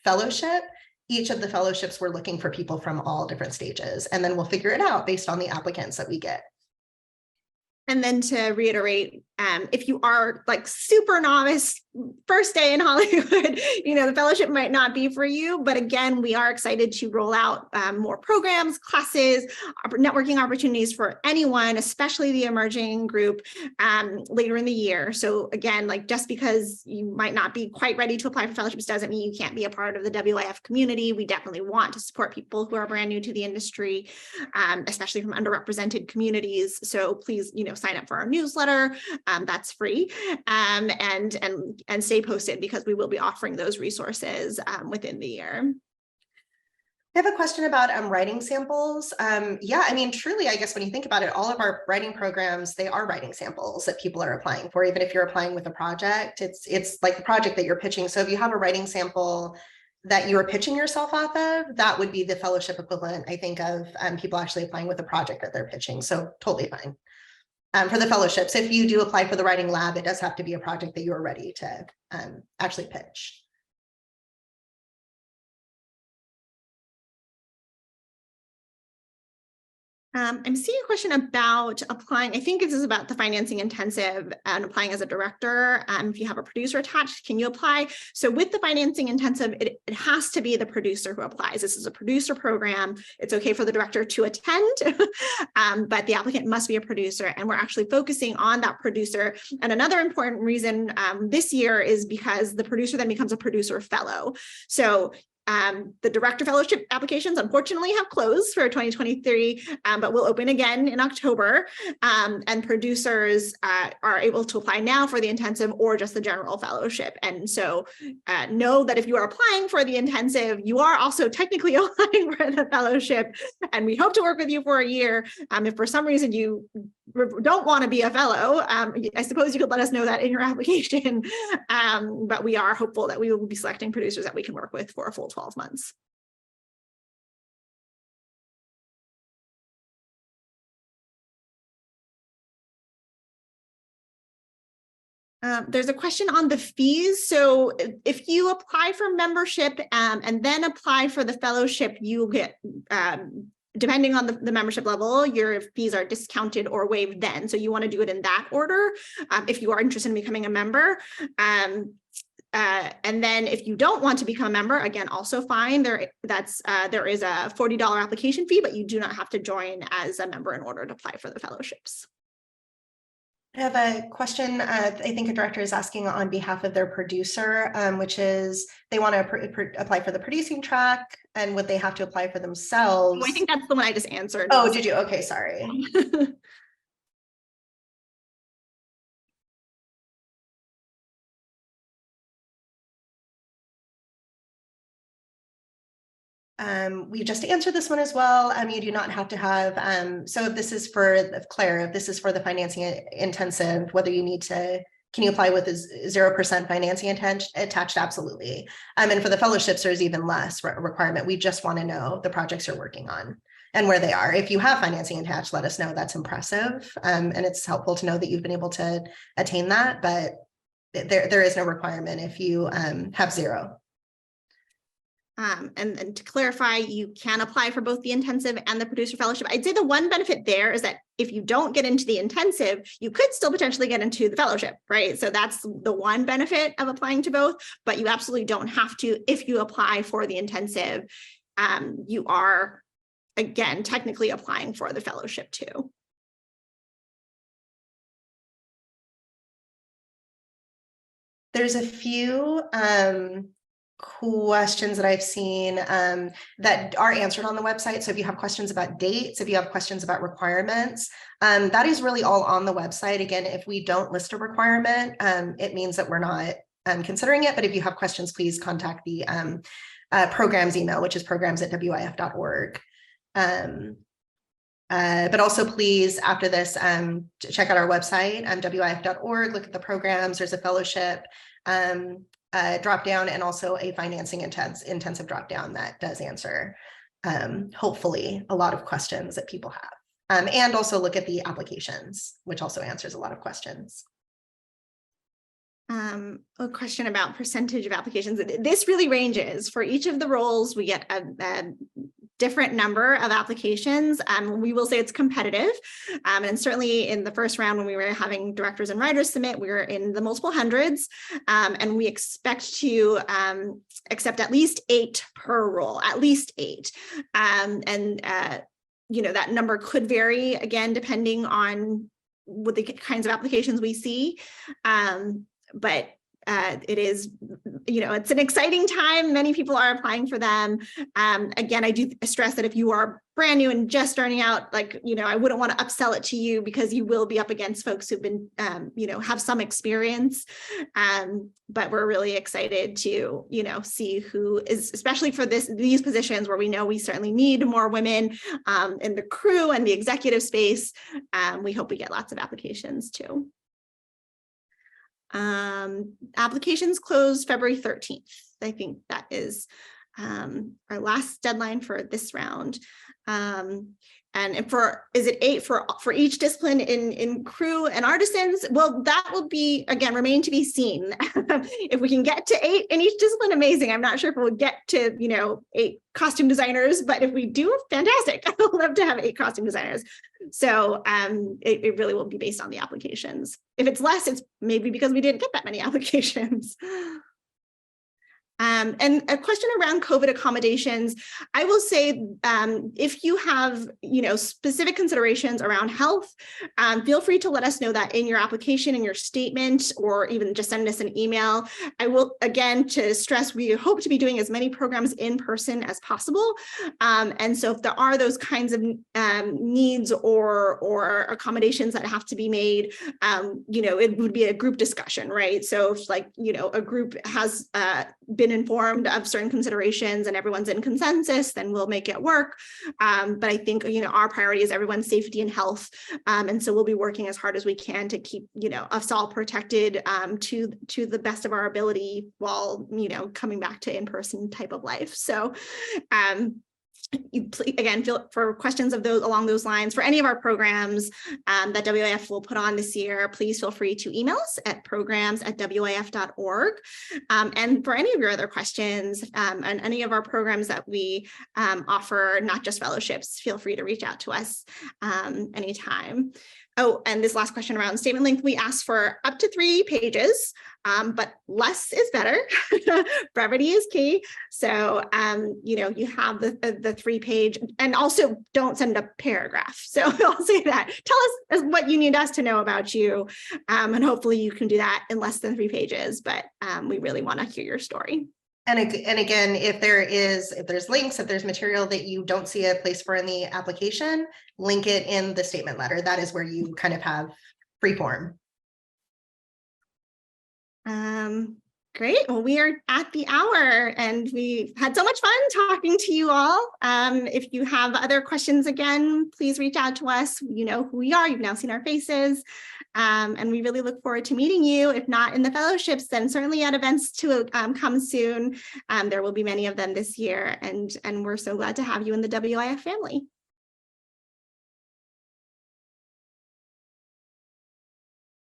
fellowship. Each of the fellowships, we're looking for people from all different stages, and then we'll figure it out based on the applicants that we get. And then to reiterate, if you are like super novice, first day in Hollywood, you know, the fellowship might not be for you, but again, we are excited to roll out more programs, classes, networking opportunities for anyone, especially the emerging group later in the year. So again, like just because you might not be quite ready to apply for fellowships doesn't mean you can't be a part of the WIF community. We definitely want to support people who are brand new to the industry, especially from underrepresented communities. So please, you know, sign up for our newsletter. That's free, and stay posted because we will be offering those resources within the year. I have a question about writing samples. Yeah, I mean, truly, I guess when you think about it, all of our writing programs, they are writing samples that people are applying for. Even if you're applying with a project, it's like the project that you're pitching. So if you have a writing sample that you are pitching yourself off of, that would be the fellowship equivalent, I think, of people actually applying with a project that they're pitching. So totally fine. For the fellowships, if you do apply for the writing lab, it does have to be a project that you're ready to actually pitch. I'm seeing a question about applying. I think this is about the financing intensive and applying as a director. If you have a producer attached, can you apply? So with the financing intensive, it has to be the producer who applies. This is a producer program. It's okay for the director to attend, but the applicant must be a producer. And we're actually focusing on that producer. And another important reason this year is because the producer then becomes a producer fellow. So the director fellowship applications unfortunately have closed for 2023, but will open again in October. And producers are able to apply now for the intensive or just the general fellowship. And so know that if you are applying for the intensive, you are also technically applying for the fellowship. And we hope to work with you for a year. If for some reason you don't want to be a fellow, I suppose you could let us know that in your application. But we are hopeful that we will be selecting producers that we can work with for a full 12 months. There's a question on the fees. So if you apply for membership and then apply for the fellowship, you get depending on the membership level, your fees are discounted or waived then. So you want to do it in that order if you are interested in becoming a member. And then if you don't want to become a member, again, also fine. There is a $40 application fee, but you do not have to join as a member in order to apply for the fellowships. I have a question. I think a director is asking on behalf of their producer, which is they want to apply for the producing track, and would they have to apply for themselves? Oh, I think that's the one I just answered. Oh, did you? Okay, sorry. We just answered this one as well. You do not have to have, so if this is for Claire, if this is for the financing intensive, whether you need to, can you apply with a 0% financing attached? Absolutely. And for the fellowships, there's even less requirement. We just want to know the projects you're working on and where they are. If you have financing attached, let us know. That's impressive. And it's helpful to know that you've been able to attain that, but there is no requirement if you have zero. And to clarify, you can apply for both the intensive and the producer fellowship. I'd say the one benefit there is that if you don't get into the intensive, you could still potentially get into the fellowship, right? So that's the one benefit of applying to both, but you absolutely don't have to. If you apply for the intensive, you are, again, technically applying for the fellowship too. There's a few questions that I've seen that are answered on the website. So if you have questions about dates, if you have questions about requirements, that is really all on the website. Again, if we don't list a requirement, it means that we're not considering it. But if you have questions, please contact the programs email, which is programs@wif.org. But also please, after this, check out our website, wif.org, look at the programs. There's a fellowship drop down and also a financing intensive drop down that does answer hopefully a lot of questions that people have, and also look at the applications, which also answers a lot of questions. A question about percentage of applications. This really ranges. For each of the roles, we get a different number of applications. We will say it's competitive. And certainly in the first round, when we were having directors and writers submit, we were in the multiple hundreds. And we expect to accept at least 8 per role, at least 8. You know, that number could vary, again, depending on what the kinds of applications we see. But it is, it's an exciting time. Many people are applying for them. Again, I do stress that if you are brand new and just starting out, I wouldn't want to upsell it to you, because you will be up against folks who've been, have some experience. But we're really excited to, see who is, especially for these positions where we know we certainly need more women in the crew and the executive space. We hope we get lots of applications too. Applications close February 13th. I think that is our last deadline for this round. And is it 8 for each discipline in crew and artisans? Well, that will be, again, remain to be seen. If we can get to 8 in each discipline, amazing. I'm not sure if we'll get to, 8 costume designers, but if we do, fantastic. I would love to have 8 costume designers. So it really will be based on the applications. If it's less, it's maybe because we didn't get that many applications. And a question around COVID accommodations, I will say, if you have, specific considerations around health, feel free to let us know that in your application, in your statement, or even just send us an email. I will, again, to stress, we hope to be doing as many programs in person as possible. And so if there are those kinds of needs or accommodations that have to be made, it would be a group discussion, right? So if a group has been informed of certain considerations and everyone's in consensus, then we'll make it work. But I think, our priority is everyone's safety and health. And so we'll be working as hard as we can to keep, us all protected to the best of our ability while, coming back to in-person type of life. So, again, feel for questions of those along those lines for any of our programs that WIF will put on this year, please feel free to email us at programs@wif.org. And for any of your other questions and any of our programs that we offer, not just fellowships, feel free to reach out to us anytime. Oh, and this last question around statement length, we asked for up to 3 pages, but less is better. Brevity is key. So, you have the 3-page, and also don't send a paragraph. So I'll say that. Tell us what you need us to know about you. And hopefully you can do that in less than 3 pages, but we really want to hear your story. And again, if there's links, if there's material that you don't see a place for in the application, link it in the statement letter. That is where you kind of have free form. Great. Well, we are at the hour and we've had so much fun talking to you all. If you have other questions, again, please reach out to us. You know who we are. You've now seen our faces. And we really look forward to meeting you. If not in the fellowships, then certainly at events to come soon. There will be many of them this year. And we're so glad to have you in the WIF family.